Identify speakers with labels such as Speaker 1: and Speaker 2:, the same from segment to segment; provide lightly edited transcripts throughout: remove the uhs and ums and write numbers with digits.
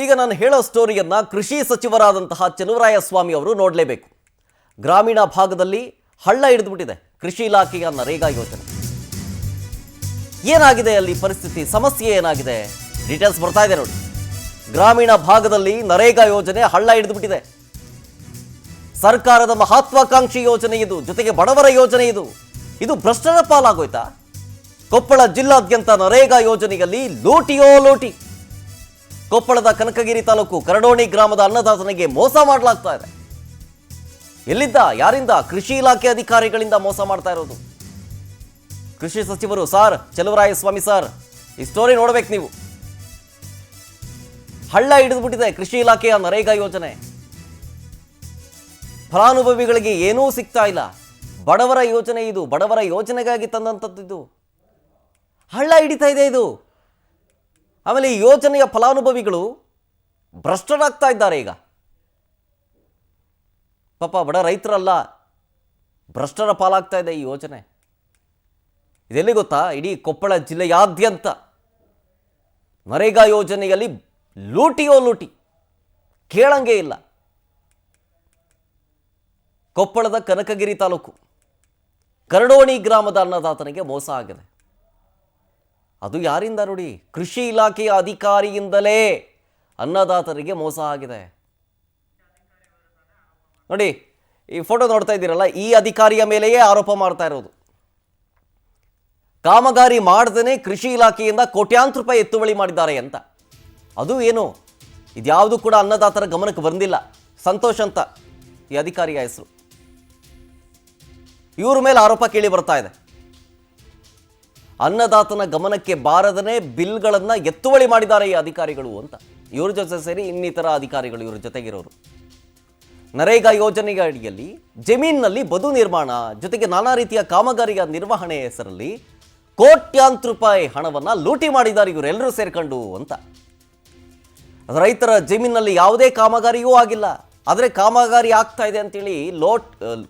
Speaker 1: ಈಗ ನಾನು ಹೇಳೋ ಸ್ಟೋರಿಯನ್ನ ಕೃಷಿ ಸಚಿವರಾದಂತಹ ಚಲುವರಾಯಸ್ವಾಮಿ ಅವರು ನೋಡಲೇಬೇಕು. ಗ್ರಾಮೀಣ ಭಾಗದಲ್ಲಿ ಹಳ್ಳ ಹಿಡಿದುಬಿಟ್ಟಿದೆ ಕೃಷಿ ಇಲಾಖೆಯ ನರೇಗಾ ಯೋಜನೆ. ಏನಾಗಿದೆ ಅಲ್ಲಿ ಪರಿಸ್ಥಿತಿ, ಸಮಸ್ಯೆ ಏನಾಗಿದೆ, ಡೀಟೇಲ್ಸ್ ಬರ್ತಾ ಇದೆ ನೋಡಿ. ಗ್ರಾಮೀಣ ಭಾಗದಲ್ಲಿ ನರೇಗಾ ಯೋಜನೆ ಹಳ್ಳ ಹಿಡಿದುಬಿಟ್ಟಿದೆ. ಸರ್ಕಾರದ ಮಹತ್ವಾಕಾಂಕ್ಷಿ ಯೋಜನೆ ಇದು, ಜೊತೆಗೆ ಬಡವರ ಯೋಜನೆ ಇದು. ಇದು ಭ್ರಷ್ಟರ ಪಾಲಾಗೋಯ್ತಾ? ಕೊಪ್ಪಳ ಜಿಲ್ಲಾದ್ಯಂತ ನರೇಗಾ ಯೋಜನೆಯಲ್ಲಿ ಲೂಟಿಯೋ ಲೂಟಿ. ಕೊಪ್ಪಳದ ಕನಕಗಿರಿ ತಾಲೂಕು ಕರಡೋಣಿ ಗ್ರಾಮದ ಅನ್ನದಾತನಿಗೆ ಮೋಸ ಮಾಡಲಾಗ್ತಾ ಇದೆ. ಎಲ್ಲಿಂದ, ಯಾರಿಂದ? ಕೃಷಿ ಇಲಾಖೆ ಅಧಿಕಾರಿಗಳಿಂದ ಮೋಸ ಮಾಡ್ತಾ ಇರೋದು. ಕೃಷಿ ಸಚಿವರು ಸಾರ್ ಚಲುವರಾಯಸ್ವಾಮಿ ಸರ್, ಈ ಸ್ಟೋರಿ ನೋಡ್ಬೇಕು ನೀವು. ಹಳ್ಳ ಹಿಡಿದುಬಿಟ್ಟಿದೆ ಕೃಷಿ ಇಲಾಖೆಯ ನರೇಗಾ ಯೋಜನೆ. ಫಲಾನುಭವಿಗಳಿಗೆ ಏನೂ ಸಿಗ್ತಾ ಇಲ್ಲ. ಬಡವರ ಯೋಜನೆ ಇದು, ಬಡವರ ಯೋಜನೆಗಾಗಿ ತಂದಂಥದ್ದು ಇದು. ಹಳ್ಳ ಹಿಡಿತಾ ಇದೆ ಇದು. ಆಮೇಲೆ ಈ ಯೋಜನೆಯ ಫಲಾನುಭವಿಗಳು ಭ್ರಷ್ಟರಾಗ್ತಾ ಇದ್ದಾರೆ. ಈಗ ಪಾಪ ಬಡ ರೈತರಲ್ಲ, ಭ್ರಷ್ಟರ ಪಾಲಾಗ್ತಾ ಇದೆ ಈ ಯೋಜನೆ. ಇದೆಲ್ಲಿ ಗೊತ್ತಾ? ಇಡೀ ಕೊಪ್ಪಳ ಜಿಲ್ಲೆಯಾದ್ಯಂತ ನರೇಗಾ ಯೋಜನೆಯಲ್ಲಿ ಲೂಟಿಯೋ ಲೂಟಿ, ಕೇಳಂಗೆ ಇಲ್ಲ. ಕೊಪ್ಪಳದ ಕನಕಗಿರಿ ತಾಲೂಕು ಕರಡೋಣಿ ಗ್ರಾಮದ ಅನ್ನದಾತನಿಗೆ ಮೋಸ ಆಗಿದೆ. ಅದು ಯಾರಿಂದ ನೋಡಿ? ಕೃಷಿ ಇಲಾಖೆಯ ಅಧಿಕಾರಿಯಿಂದಲೇ ಅನ್ನದಾತರಿಗೆ ಮೋಸ ಆಗಿದೆ. ನೋಡಿ, ಈ ಫೋಟೋ ನೋಡ್ತಾ ಇದ್ದೀರಲ್ಲ, ಈ ಅಧಿಕಾರಿಯ ಮೇಲೆಯೇ ಆರೋಪ ಮಾಡ್ತಾ ಇರೋದು. ಕಾಮಗಾರಿ ಮಾಡದೇನೆ ಕೃಷಿ ಇಲಾಖೆಯಿಂದ ಕೋಟ್ಯಾಂತರ ರೂಪಾಯಿ ಎತ್ತುವಳಿ ಮಾಡಿದ್ದಾರೆ ಅಂತ. ಅದು ಏನು, ಇದ್ಯಾವುದು ಕೂಡ ಅನ್ನದಾತರ ಗಮನಕ್ಕೆ ಬಂದಿಲ್ಲ. ಸಂತೋಷ್ ಅಂತ ಈ ಅಧಿಕಾರಿಯ ಹೆಸರು. ಇವ್ರ ಮೇಲೆ ಆರೋಪ ಕೇಳಿ ಬರ್ತಾ ಇದೆ. ಅನ್ನದಾತನ ಗಮನಕ್ಕೆ ಬಾರದನೆ ಬಿಲ್ಗಳನ್ನು ಎತ್ತುವಳಿ ಮಾಡಿದ್ದಾರೆ ಈ ಅಧಿಕಾರಿಗಳು ಅಂತ. ಇವ್ರ ಜೊತೆ ಸೇರಿ ಇನ್ನಿತರ ಅಧಿಕಾರಿಗಳು ಇವ್ರ ಜೊತೆಗಿರೋರು. ನರೇಗಾ ಯೋಜನೆಯ ಅಡಿಯಲ್ಲಿ ಜಮೀನಿನಲ್ಲಿ ಬದು ನಿರ್ಮಾಣ ಜೊತೆಗೆ ನಾನಾ ರೀತಿಯ ಕಾಮಗಾರಿಯ ನಿರ್ವಹಣೆ ಹೆಸರಲ್ಲಿ ಕೋಟ್ಯಾಂತರ ರೂಪಾಯಿ ಹಣವನ್ನು ಲೂಟಿ ಮಾಡಿದ್ದಾರೆ ಇವರೆಲ್ಲರೂ ಸೇರ್ಕೊಂಡು ಅಂತ. ರೈತರ ಜಮೀನಿನಲ್ಲಿ ಯಾವುದೇ ಕಾಮಗಾರಿಯೂ ಆಗಿಲ್ಲ, ಆದರೆ ಕಾಮಗಾರಿ ಆಗ್ತಾ ಇದೆ ಅಂತೇಳಿ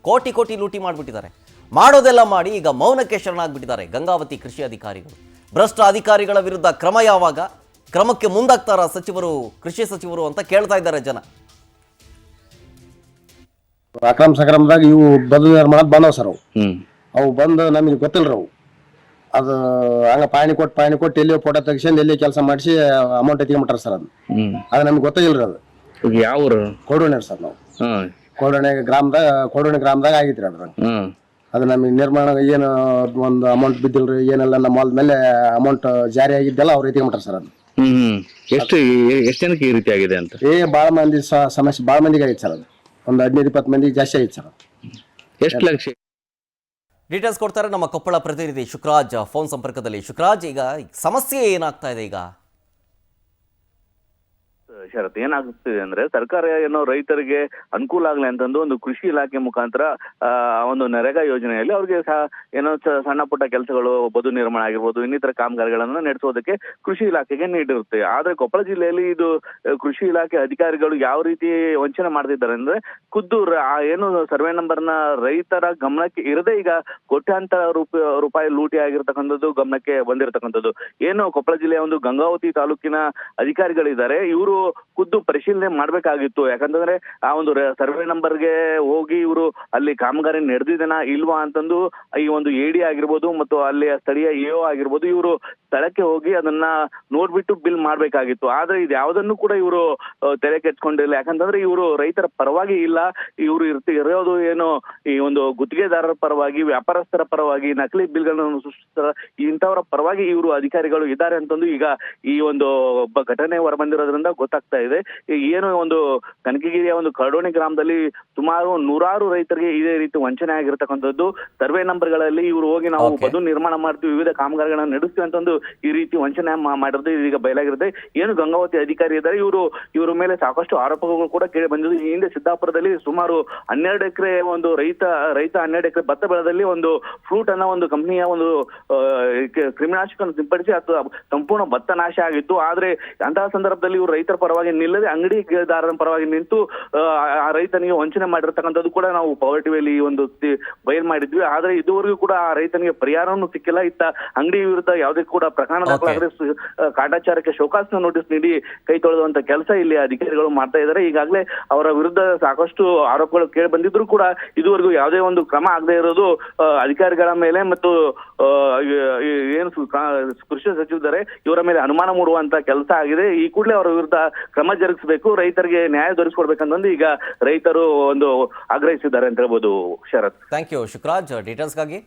Speaker 1: ಕೋಟಿ ಕೋಟಿ ಲೂಟಿ ಮಾಡಿಬಿಟ್ಟಿದ್ದಾರೆ. ಮಾಡೋದೆಲ್ಲ ಮಾಡಿ ಈಗ ಮೌನಕ್ಕೆ ಶರಣಾಗ್ಬಿಟ್ಟಿದ್ದಾರೆ ಗಂಗಾವತಿ ಕೃಷಿ ಅಧಿಕಾರಿಗಳು. ಭ್ರಷ್ಟ ಅಧಿಕಾರಿಗಳ ವಿರುದ್ಧ ಕ್ರಮ ಯಾವಾಗ, ಕ್ರಮಕ್ಕೆ ಮುಂದಾಗ್ತಾರ ಸಚಿವರು, ಕೃಷಿ ಸಚಿವರು ಅಂತ ಕೇಳ್ತಾ ಇದ್ದಾರೆ ಜನ.
Speaker 2: ಅಕ್ರಮ ಸಕ್ರಮದಾಗ ಇವು ಬದು ನಿರ್ಮಾಣ ಬಂದವ್ ಸರ್. ಅವು ಬಂದು ನಮಗೆ ಗೊತ್ತಿಲ್ರಿ. ಅವು ಅದು ಹಂಗ ಪಾಣಿ ಕೊಟ್ಟು ಎಲ್ಲಿ ಫೋಟೋ ತೆಗಿಸ್ಕೊಂಡು ಎಲ್ಲಿ ಕೆಲಸ ಮಾಡಿಸಿ ಅಮೌಂಟ್ ಎತ್ಕೊಂಡ್ಬಿಟ್ಟಾರ ಸರ್. ಅದು ನಮ್ಗೆ ಗೊತ್ತಾಗಿಲ್ರಿ. ಅದು
Speaker 3: ಯಾವ
Speaker 2: ಕೋಡೋಣಿ ಸರ್. ನಾವು ಕೋಡೋಣಿ ಗ್ರಾಮದಾಗ ಆಗಿತ್ರಿ ಅದ್ರ. ಅದು ನಮಗೆ ನಿರ್ಮಾಣ ಏನು ಒಂದು ಅಮೌಂಟ್ ಬಿದ್ದಿಲ್ರಿ, ಏನೆಲ್ಲ ನಮ್ಮ ಹೊಲದ ಮೇಲೆ ಅಮೌಂಟ್ ಜಾರಿ ಆಗಿದ್ದೆಲ್ಲ ಅವ್ರು ಎತ್ಕೊಂಡ್ಬಿಟ್ಟಾರ ಸರ್. ಅದು
Speaker 3: ಎಷ್ಟು ಜನಕ್ಕೆ ಈ ರೀತಿ ಆಗಿದೆ ಅಂತ
Speaker 2: ಭಾಳ ಮಂದಿ ಸಮಸ್ಯೆ, ಭಾಳ ಮಂದಿಗೆ ಆಗಿತ್ತು ಸರ್. ಅದು ಒಂದು 15-20 ಮಂದಿಗೆ ಜಾಸ್ತಿ ಆಗಿತ್ತು ಸರ್.
Speaker 3: ಎಷ್ಟು ಲಕ್ಷ?
Speaker 1: ಡೀಟೇಲ್ಸ್ ಕೊಡ್ತಾರೆ ನಮ್ಮ ಕೊಪ್ಪಳ ಪ್ರತಿನಿಧಿ ಶುಕ್ರಾಜ್ ಫೋನ್ ಸಂಪರ್ಕದಲ್ಲಿ. ಶುಕ್ರಾಜ್, ಈಗ ಸಮಸ್ಯೆ ಏನಾಗ್ತಾ ಇದೆ ಈಗ?
Speaker 4: ಶರತ್, ಏನಾಗುತ್ತಿದೆ ಅಂದ್ರೆ ಸರ್ಕಾರ ಏನೋ ರೈತರಿಗೆ ಅನುಕೂಲ ಆಗ್ಲಿ ಅಂತಂದು ಒಂದು ಕೃಷಿ ಇಲಾಖೆ ಮುಖಾಂತರ ಒಂದು ನರೇಗಾ ಯೋಜನೆಯಲ್ಲಿ ಅವ್ರಿಗೆ ಏನೋ ಸಣ್ಣ ಪುಟ್ಟ ಕೆಲಸಗಳು, ಬದು ನಿರ್ಮಾಣ ಆಗಿರ್ಬೋದು, ಇನ್ನಿತರ ಕಾಮಗಾರಿಗಳನ್ನ ನಡೆಸೋದಕ್ಕೆ ಕೃಷಿ ಇಲಾಖೆಗೆ ನೀಡಿರುತ್ತೆ. ಆದ್ರೆ ಕೊಪ್ಪಳ ಜಿಲ್ಲೆಯಲ್ಲಿ ಇದು ಕೃಷಿ ಇಲಾಖೆ ಅಧಿಕಾರಿಗಳು ಯಾವ ರೀತಿ ವಂಚನೆ ಮಾಡ್ತಿದ್ದಾರೆ ಅಂದ್ರೆ, ಖುದ್ದು ಏನು ಸರ್ವೆ ನಂಬರ್ನ ರೈತರ ಗಮನಕ್ಕೆ ಇರದೆ ಈಗ ಕೋಟ್ಯಾಂತರ ರೂಪಾಯಿ ಲೂಟಿ ಆಗಿರ್ತಕ್ಕಂಥದ್ದು ಗಮನಕ್ಕೆ ಬಂದಿರತಕ್ಕಂಥದ್ದು. ಏನು ಕೊಪ್ಪಳ ಜಿಲ್ಲೆಯ ಒಂದು ಗಂಗಾವತಿ ತಾಲೂಕಿನ ಅಧಿಕಾರಿಗಳಿದ್ದಾರೆ, ಇವರು ಖುದ್ದು ಪರಿಶೀಲನೆ ಮಾಡ್ಬೇಕಾಗಿತ್ತು. ಯಾಕಂತಂದ್ರೆ ಆ ಒಂದು ಸರ್ವೆ ನಂಬರ್ಗೆ ಹೋಗಿ ಇವರು ಅಲ್ಲಿ ಕಾಮಗಾರಿ ನಡೆದಿದೆನಾ ಇಲ್ವಾ ಅಂತಂದು ಈ ಒಂದು ಎಡಿ ಆಗಿರ್ಬೋದು ಮತ್ತು ಅಲ್ಲಿ ಸ್ಥಳೀಯ ಎಒ ಆಗಿರ್ಬೋದು, ಇವರು ಸ್ಥಳಕ್ಕೆ ಹೋಗಿ ಅದನ್ನ ನೋಡ್ಬಿಟ್ಟು ಬಿಲ್ ಮಾಡ್ಬೇಕಾಗಿತ್ತು. ಆದ್ರೆ ಇದು ಯಾವುದನ್ನು ಕೂಡ ಇವರು ತಲೆ ಕೆಚ್ಕೊಂಡಿಲ್ಲ. ಯಾಕಂತಂದ್ರೆ ಇವರು ರೈತರ ಪರವಾಗಿ ಇಲ್ಲ, ಇವರು ಇರೋದು ಏನು ಈ ಒಂದು ಗುತ್ತಿಗೆದಾರರ ಪರವಾಗಿ, ವ್ಯಾಪಾರಸ್ಥರ ಪರವಾಗಿ, ನಕಲಿ ಬಿಲ್ಗಳನ್ನು ಸೃಷ್ಟಿಸ್ತಾರ ಇಂಥವರ ಪರವಾಗಿ ಇವರು ಅಧಿಕಾರಿಗಳು ಇದ್ದಾರೆ ಅಂತಂದು ಈಗ ಈ ಒಂದು ಘಟನೆ ಹೊರಬಂದಿರೋದ್ರಿಂದ ಗೊತ್ತಾಗ್ತಾ ಇದೆ. ಏನು ಒಂದು ಕನಕಗಿರಿಯ ಒಂದು ಕರಡೋಣಿ ಗ್ರಾಮದಲ್ಲಿ ಸುಮಾರು 100 ರೈತರಿಗೆ ಇದೇ ರೀತಿ ವಂಚನೆ ಆಗಿರ್ತಕ್ಕಂಥದ್ದು. ಸರ್ವೆ ನಂಬರ್ಗಳಲ್ಲಿ ಇವರು ಹೋಗಿ ನಾವು ಬದು ನಿರ್ಮಾಣ ಮಾಡ್ತೀವಿ, ವಿವಿಧ ಕಾಮಗಾರಿಗಳನ್ನ ನಡೆಸ್ತೀವಿ ಅಂತಂದು ಈ ರೀತಿ ವಂಚನೆ ಮಾಡಿರೋದು ಇದೀಗ ಬಯಲಾಗಿರುತ್ತೆ. ಏನು ಗಂಗಾವತಿ ಅಧಿಕಾರಿ ಇದ್ದಾರೆ, ಇವ್ರ ಮೇಲೆ ಸಾಕಷ್ಟು ಆರೋಪಗಳು ಕೂಡ ಕೇಳಿ ಬಂದಿದ್ದು. ಈ ಹಿಂದೆ ಸಿದ್ದಾಪುರದಲ್ಲಿ ಸುಮಾರು 12 ಎಕರೆ ಒಂದು ರೈತ 12 ಎಕರೆ ಭತ್ತ ಬೆಳೆದಲ್ಲಿ ಒಂದು ಫ್ರೂಟ್ ಅನ್ನ ಒಂದು ಕಂಪನಿಯ ಒಂದು ಕ್ರಿಮಿನಾಶಕ ಸಿಂಪಡಿಸಿ ಅದು ಸಂಪೂರ್ಣ ಭತ್ತ ನಾಶ ಆಗಿತ್ತು. ಆದ್ರೆ ಅಂತಹ ಸಂದರ್ಭದಲ್ಲಿ ಇವರು ರೈತರ ಪರ ಪರವಾಗಿ ನಿಲ್ಲದೆ ಅಂಗಡಿದಾರರ ಪರವಾಗಿ ನಿಂತು ಆ ರೈತನಿಗೆ ವಂಚನೆ ಮಾಡಿರ್ತಕ್ಕಂಥದ್ದು ಕೂಡ ನಾವು ಪವರ್ ಟಿವಿಯಲ್ಲಿ ಈ ಒಂದು ಬಯಲು ಮಾಡಿದ್ವಿ. ಆದ್ರೆ ಇದುವರೆಗೂ ಕೂಡ ಆ ರೈತನಿಗೆ ಪರಿಹಾರವನ್ನು ಸಿಕ್ಕಿಲ್ಲ. ಇತ್ತ ಅಂಗಡಿ ವಿರುದ್ಧ ಯಾವುದೇ ಕೂಡ ಪ್ರಕರಣ ದಾಖಲಾಗದೆ ಕಾಟಾಚಾರಕ್ಕೆ ಶೋಕಾಸ್ನ ನೋಟಿಸ್ ನೀಡಿ ಕೈ ತೊಳೆದುವಂತ ಕೆಲಸ ಇಲ್ಲಿ ಅಧಿಕಾರಿಗಳು ಮಾಡ್ತಾ ಇದ್ದಾರೆ. ಈಗಾಗಲೇ ಅವರ ವಿರುದ್ಧ ಸಾಕಷ್ಟು ಆರೋಪಗಳು ಕೇಳಿ ಬಂದಿದ್ರು ಕೂಡ ಇದುವರೆಗೂ ಯಾವುದೇ ಒಂದು ಕ್ರಮ ಆಗದೆ ಇರೋದು ಅಧಿಕಾರಿಗಳ ಮೇಲೆ ಮತ್ತು ಏನು ಕೃಷಿ ಸಚಿವರಿದ್ದಾರೆ ಇವರ ಮೇಲೆ ಅನುಮಾನ ಮೂಡುವಂತ ಕೆಲಸ ಆಗಿದೆ. ಈ ಕೂಡಲೇ ಅವರ ವಿರುದ್ಧ ಕ್ರಮ ಜರುಗಿಸಬೇಕು, ರೈತರಿಗೆ ನ್ಯಾಯ ದೊರಕಿಸ್ಕೊಡ್ಬೇಕಂತಂದು ಈಗ ರೈತರು ಒಂದು ಆಗ್ರಹಿಸಿದ್ದಾರೆ ಅಂತ ಹೇಳ್ಬೋದು. ಶರತ್,
Speaker 1: ಥ್ಯಾಂಕ್ ಯು ಶುಕ್ರಾಜ್ ಡೀಟೇಲ್ಸ್ಗಾಗಿ.